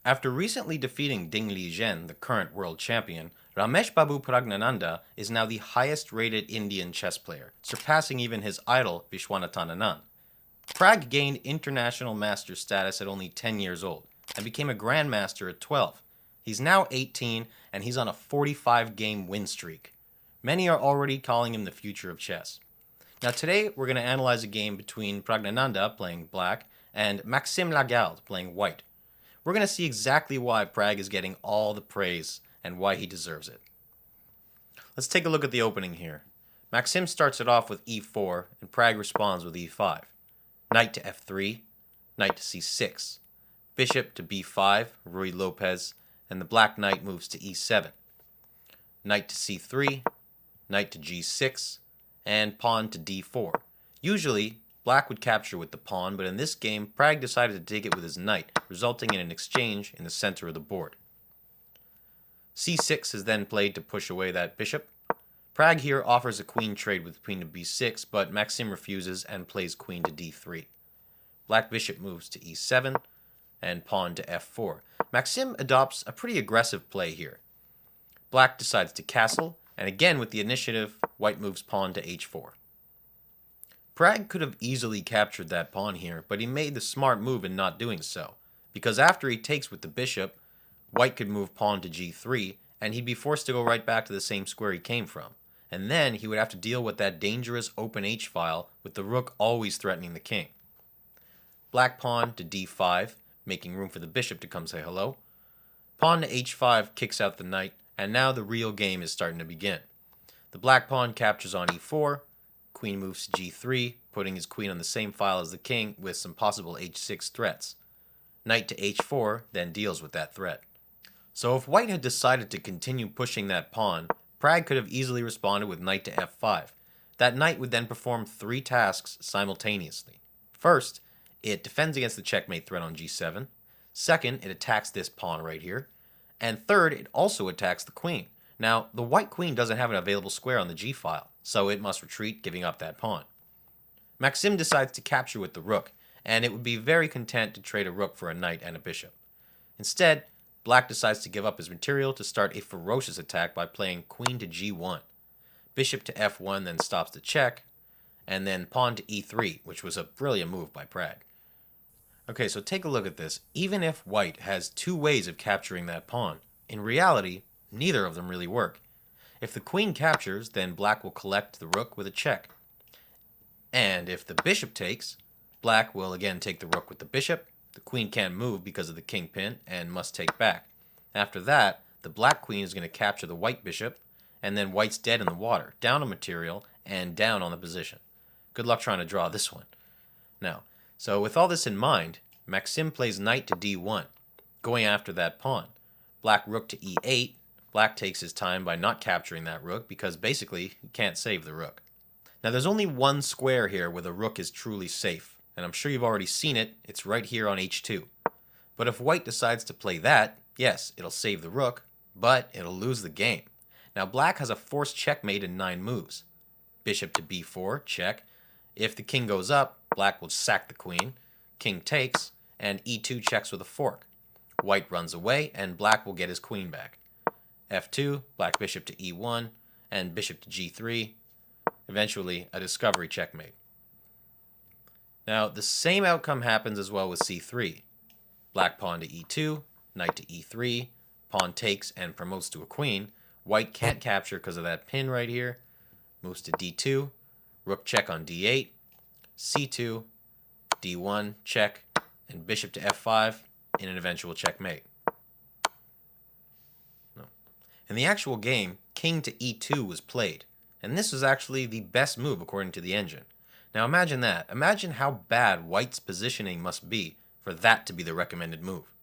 After recently defeating Ding Liren, the current world champion, Rameshbabu Praggnanandhaa is now the highest rated Indian chess player, surpassing even his idol Viswanathan Anand. Prag gained international master status at only 10 years old and became a grandmaster at 12. He's now 18 and he's on a 45-game win streak. Many are already calling him the future of chess. Now today we're going to analyze a game between Praggnanandhaa playing black and Maxime Lagarde playing white. We're going to see exactly why Prag is getting all the praise and why he deserves it. Let's take a look at the opening here. Maxime starts it off with e4 and Prag responds with e5. Knight to f3, knight to c6, bishop to b5, Ruy Lopez, and the black knight moves to e7. Knight to c3, knight to g6, and pawn to d4. Usually, black would capture with the pawn, but in this game, Prag decided to take it with his knight, resulting in an exchange in the center of the board. c6 is then played to push away that bishop. Prag here offers a queen trade with queen to b6, but Maxime refuses and plays queen to d3. Black bishop moves to e7, and pawn to f4. Maxime adopts a pretty aggressive play here. Black decides to castle, and again with the initiative, white moves pawn to h4. Prag could have easily captured that pawn here, but he made the smart move in not doing so, because after he takes with the bishop, white could move pawn to g3, and he'd be forced to go right back to the same square he came from. And then he would have to deal with that dangerous open h-file with the rook always threatening the king. Black pawn to d5, making room for the bishop to come say hello. Pawn to h5 kicks out the knight, and now the real game is starting to begin. The black pawn captures on e4, queen moves to g3, putting his queen on the same file as the king with some possible h6 threats. Knight to h4 then deals with that threat. So if white had decided to continue pushing that pawn, Prag could have easily responded with knight to f5. That knight would then perform 3 tasks simultaneously. First, it defends against the checkmate threat on g7. Second, it attacks this pawn right here. And third, it also attacks the queen. Now, the white queen doesn't have an available square on the g-file, so it must retreat, giving up that pawn. Maxime decides to capture with the rook, and it would be very content to trade a rook for a knight and a bishop. Instead, black decides to give up his material to start a ferocious attack by playing queen to g1. Bishop to f1 then stops the check, and then pawn to e3, which was a brilliant move by Prag. Okay, so take a look at this. Even if white has 2 ways of capturing that pawn, in reality, neither of them really work. If the queen captures, then black will collect the rook with a check. And if the bishop takes, black will again take the rook with the bishop. The queen can't move because of the kingpin and must take back. After that, the black queen is going to capture the white bishop, and then white's dead in the water, down on material, and down on the position. Good luck trying to draw this one. Now, so with all this in mind, Maxime plays knight to d1, going after that pawn. Black rook to e8. Black takes his time by not capturing that rook because basically he can't save the rook. Now there's only one square here where the rook is truly safe, and I'm sure you've already seen it. It's right here on h2. But if white decides to play that, yes, it'll save the rook, but it'll lose the game. Now black has a forced checkmate in 9 moves. Bishop to b4, check. If the king goes up, black will sack the queen. King takes, and e2 checks with a fork. White runs away, and black will get his queen back. f2, black bishop to e1, and bishop to g3. Eventually, a discovery checkmate. Now, the same outcome happens as well with c3. Black pawn to e2, knight to e3, pawn takes and promotes to a queen. White can't capture because of that pin right here. Moves to d2, rook check on d8, c2, d1, check, and bishop to f5 in an eventual checkmate. No. In the actual game, king to e2 was played, and this was actually the best move according to the engine. Now imagine that. Imagine how bad white's positioning must be for that to be the recommended move.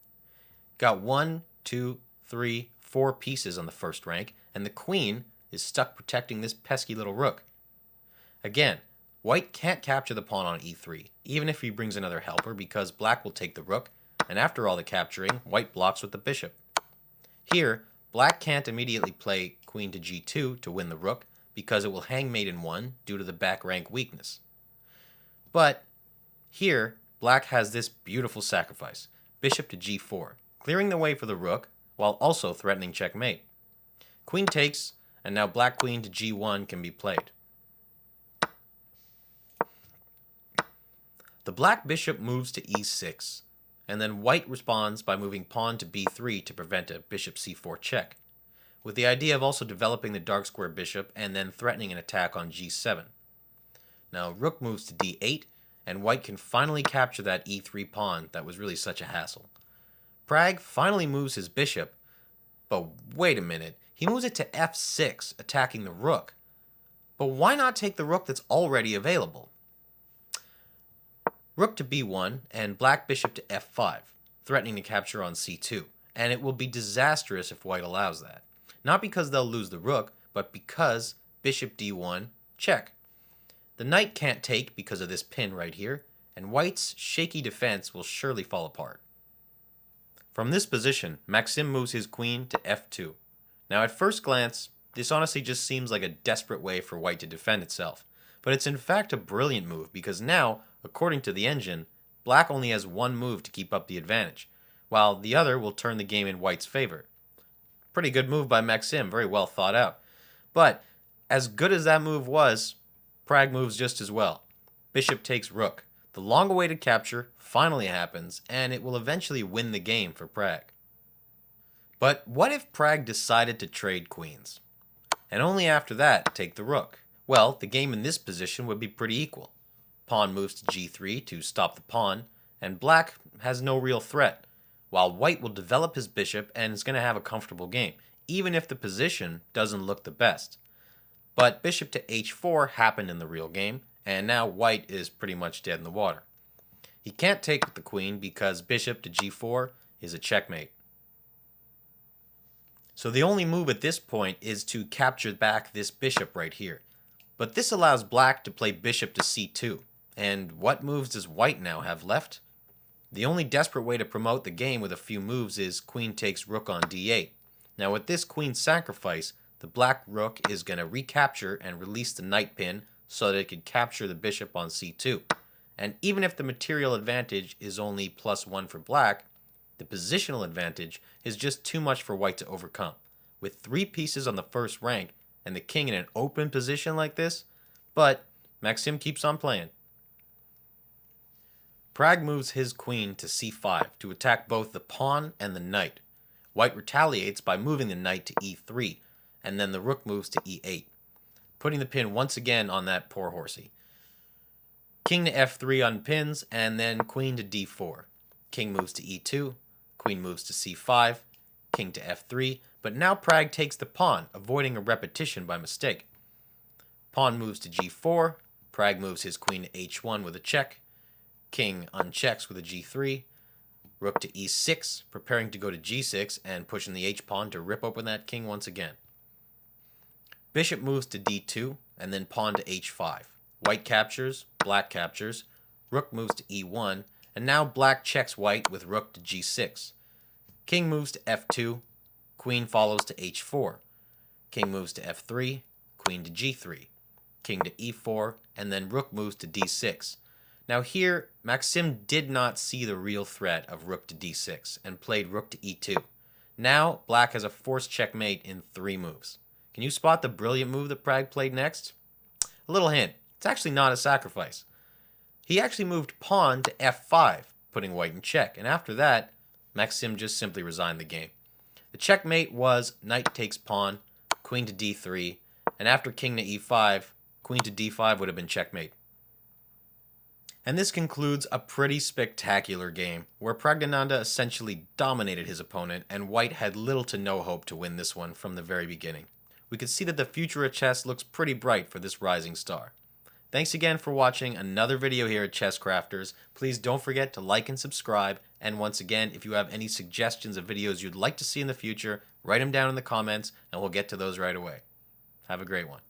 Got 1, 2, 3, 4 pieces on the first rank, and the queen is stuck protecting this pesky little rook. Again, white can't capture the pawn on e3, even if he brings another helper, because black will take the rook, and after all the capturing, white blocks with the bishop. Here, black can't immediately play queen to g2 to win the rook, because it will hang mate in 1 due to the back rank weakness. But here, black has this beautiful sacrifice, bishop to g4. clearing the way for the rook while also threatening checkmate. Queen takes, and now black queen to g1 can be played. The black bishop moves to e6, and then white responds by moving pawn to b3 to prevent a bishop c4 check, with the idea of also developing the dark square bishop and then threatening an attack on g7. Now rook moves to d8, and white can finally capture that e3 pawn that was really such a hassle. Prag finally moves his bishop, but wait a minute, he moves it to f6, attacking the rook. But why not take the rook that's already available? Rook to b1 and black bishop to f5, threatening to capture on c2, and it will be disastrous if white allows that. Not because they'll lose the rook, but because bishop d1, check. The knight can't take because of this pin right here, and white's shaky defense will surely fall apart. From this position, Maxime moves his queen to f2. Now at first glance, this honestly just seems like a desperate way for white to defend itself, but it's in fact a brilliant move because now, according to the engine, black only has one move to keep up the advantage, while the other will turn the game in white's favor. Pretty good move by Maxime, very well thought out. But as good as that move was, Prag moves just as well. Bishop takes rook. The long-awaited capture finally happens, and it will eventually win the game for Prag. But what if Prag decided to trade queens? And only after that take the rook? Well, the game in this position would be pretty equal. Pawn moves to g3 to stop the pawn, and black has no real threat, while white will develop his bishop and is going to have a comfortable game, even if the position doesn't look the best. But bishop to h4 happened in the real game, and now white is pretty much dead in the water. He can't take with the queen because bishop to g4 is a checkmate. So the only move at this point is to capture back this bishop right here. But this allows black to play bishop to c2. And what moves does white now have left? The only desperate way to promote the game with a few moves is queen takes rook on d8. Now with this queen sacrifice, the black rook is going to recapture and release the knight pin so that it can capture the bishop on c2. And even if the material advantage is only +1 for black, the positional advantage is just too much for white to overcome. With 3 pieces on the first rank and the king in an open position like this, but Maxime keeps on playing. Prag moves his queen to c5 to attack both the pawn and the knight. White retaliates by moving the knight to e3, and then the rook moves to e8, putting the pin once again on that poor horsey. King to f3 on pins, and then queen to d4. King moves to e2, queen moves to c5, king to f3, but now Prag takes the pawn, avoiding a repetition by mistake. Pawn moves to g4, Prag moves his queen to h1 with a check, king unchecks with a g3, rook to e6, preparing to go to g6 and pushing the h-pawn to rip open that king once again. Bishop moves to d2, and then pawn to h5. White captures, black captures, rook moves to e1, and now black checks white with rook to g6. King moves to f2, queen follows to h4. King moves to f3, queen to g3. King to e4, and then rook moves to d6. Now here, Maxime did not see the real threat of rook to d6 and played rook to e2. Now, black has a forced checkmate in 3 moves. Can you spot the brilliant move that Prag played next? A little hint, it's actually not a sacrifice. He actually moved pawn to f5, putting white in check, and after that, Maxime just simply resigned the game. The checkmate was knight takes pawn, queen to d3, and after king to e5, queen to d5 would have been checkmate. And this concludes a pretty spectacular game, where Praggnanandhaa essentially dominated his opponent, and white had little to no hope to win this one from the very beginning. We could see that the future of chess looks pretty bright for this rising star. Thanks again for watching another video here at Chess Crafters. Please don't forget to like and subscribe, and once again, if you have any suggestions of videos you'd like to see in the future, write them down in the comments, and we'll get to those right away. Have a great one.